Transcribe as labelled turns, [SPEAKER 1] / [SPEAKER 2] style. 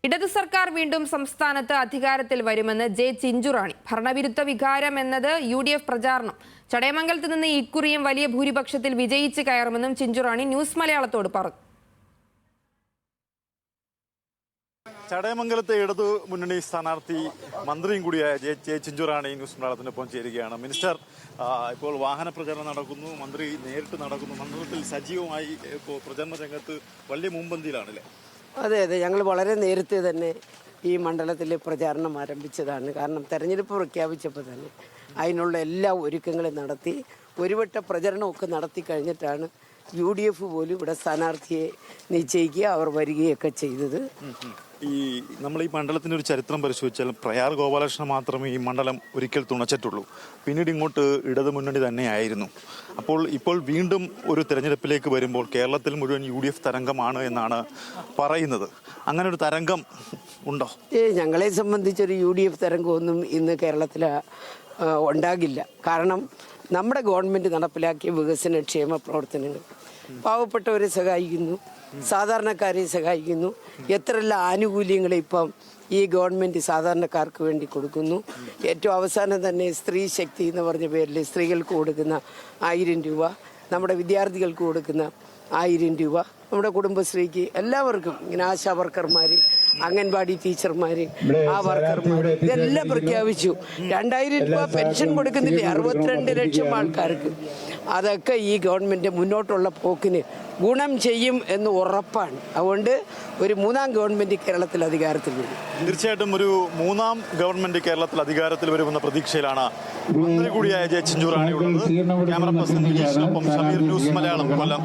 [SPEAKER 1] ഇടതു സർക്കാർ വീണ്ടും സംസ്ഥാനത്ത് അധികാരത്തിൽ വരുമെന്ന് ജെ ചിഞ്ചുറാണി. ഭരണവിരുദ്ധ വികാരം എന്നത് UDF പ്രചാരണം. ചടയമംഗലത്ത് നിന്ന് ഇക്കുറിയും വലിയ ഭൂരിപക്ഷത്തിൽ വിജയിച്ച് കയറുമെന്നും ചിഞ്ചുറാണി ന്യൂസ് മലയാളത്തോട് പറഞ്ഞു.
[SPEAKER 2] ചടയമംഗലത്തെ ഇടതു മുന്നണി സ്ഥാനാർത്ഥി മന്ത്രിയും കൂടിയായ ജെ ചിഞ്ചുറാണി ന്യൂസ് മലയാളത്തിനൊപ്പം ചേരുകയാണ്. മിനിസ്റ്റർ, ഇപ്പോൾ വാഹന പ്രചരണം നടക്കുന്നു, മന്ത്രി നേരിട്ട് നടക്കുന്നു, മണ്ഡലത്തിൽ സജീവമായി ഇപ്പോൾ പ്രചരണ രംഗത്ത് വലിയ മുൻപന്തിയിലാണല്ലേ?
[SPEAKER 3] അതെ, ഞങ്ങൾ വളരെ നേരത്തെ തന്നെ ഈ മണ്ഡലത്തിൽ പ്രചാരണം ആരംഭിച്ചതാണ്. കാരണം തെരഞ്ഞെടുപ്പ് പ്രഖ്യാപിച്ചപ്പോൾ തന്നെ അതിനുള്ള എല്ലാ ഒരുക്കങ്ങളും നടത്തി ഒരുവട്ട പ്രചരണമൊക്കെ നടത്തി കഴിഞ്ഞിട്ടാണ് UDF പോലും ഇവിടെ സ്ഥാനാർത്ഥിയെ നിശ്ചയിക്കുക, അവർ വരികയൊക്കെ ചെയ്തത്.
[SPEAKER 2] നമ്മൾ ഈ മണ്ഡലത്തിൻ്റെ ഒരു ചരിത്രം പരിശോധിച്ചാൽ പ്രയാർ ഗോപാലകൃഷ്ണൻ മാത്രമേ ഈ മണ്ഡലം ഒരിക്കൽ തുണച്ചിട്ടുള്ളൂ. പിന്നീട് ഇങ്ങോട്ട് ഇടതു മുന്നണി തന്നെയായിരുന്നു. ഇപ്പോൾ വീണ്ടും ഒരു തെരഞ്ഞെടുപ്പിലേക്ക് വരുമ്പോൾ കേരളത്തിൽ മുഴുവൻ UDF തരംഗമാണ് എന്നാണ് പറയുന്നത്. അങ്ങനെ ഒരു തരംഗം ഉണ്ടോ?
[SPEAKER 3] ഞങ്ങളെ സംബന്ധിച്ചൊരു UDF തരംഗമൊന്നും ഇന്ന് കേരളത്തിൽ ഉണ്ടാകില്ല. കാരണം നമ്മുടെ ഗവൺമെൻറ് നടപ്പിലാക്കിയ വികസനക്ഷേമ പ്രവർത്തനങ്ങൾ പാവപ്പെട്ടവരെ സഹായിക്കുന്നു, സാധാരണക്കാരെ സഹായിക്കുന്നു. എത്രയെല്ലാം ആനുകൂല്യങ്ങൾ ഇപ്പം ഈ ഗവൺമെൻറ് സാധാരണക്കാർക്ക് വേണ്ടി കൊടുക്കുന്നു. ഏറ്റവും അവസാനം തന്നെ സ്ത്രീ ശക്തി എന്ന് പറഞ്ഞ പേരിൽ സ്ത്രീകൾക്ക് കൊടുക്കുന്ന 1000 രൂപ, നമ്മുടെ വിദ്യാർത്ഥികൾക്ക് കൊടുക്കുന്ന 1000 രൂപ, നമ്മുടെ കുടുംബശ്രീക്ക് എല്ലാവർക്കും ഇങ്ങനെ ആശാ വർക്കർമാർ, അംഗൻവാടി ടീച്ചർമാർ, ആ വർക്കർമാർ ഇതെല്ലാം പ്രഖ്യാപിച്ചു. 2000 രൂപ പെൻഷൻ കൊടുക്കുന്നില്ലേ 62 ലക്ഷം ആൾക്കാർക്ക്. അതൊക്കെ ഈ ഗവൺമെൻറ് മുന്നോട്ടുള്ള പോക്കിന് ഗുണം ചെയ്യും എന്ന് ഉറപ്പാണ്. അതുകൊണ്ട് ഒരു മൂന്നാം ഗവൺമെൻറ് കേരളത്തിൽ അധികാരത്തിൽ വരും.
[SPEAKER 2] തീർച്ചയായിട്ടും ഒരു മൂന്നാം ഗവൺമെൻറ് കേരളത്തിൽ അധികാരത്തിൽ വരുമെന്ന പ്രതീക്ഷയിലാണ് മന്ത്രി കൂടിയായ ജെ ചിഞ്ചുറാണി ഉള്ളത്. ക്യാമറ പേഴ്സൺ വിജേഷിനൊപ്പം ഷമീർ, ന്യൂസ് മലയാളം, കൊല്ലം.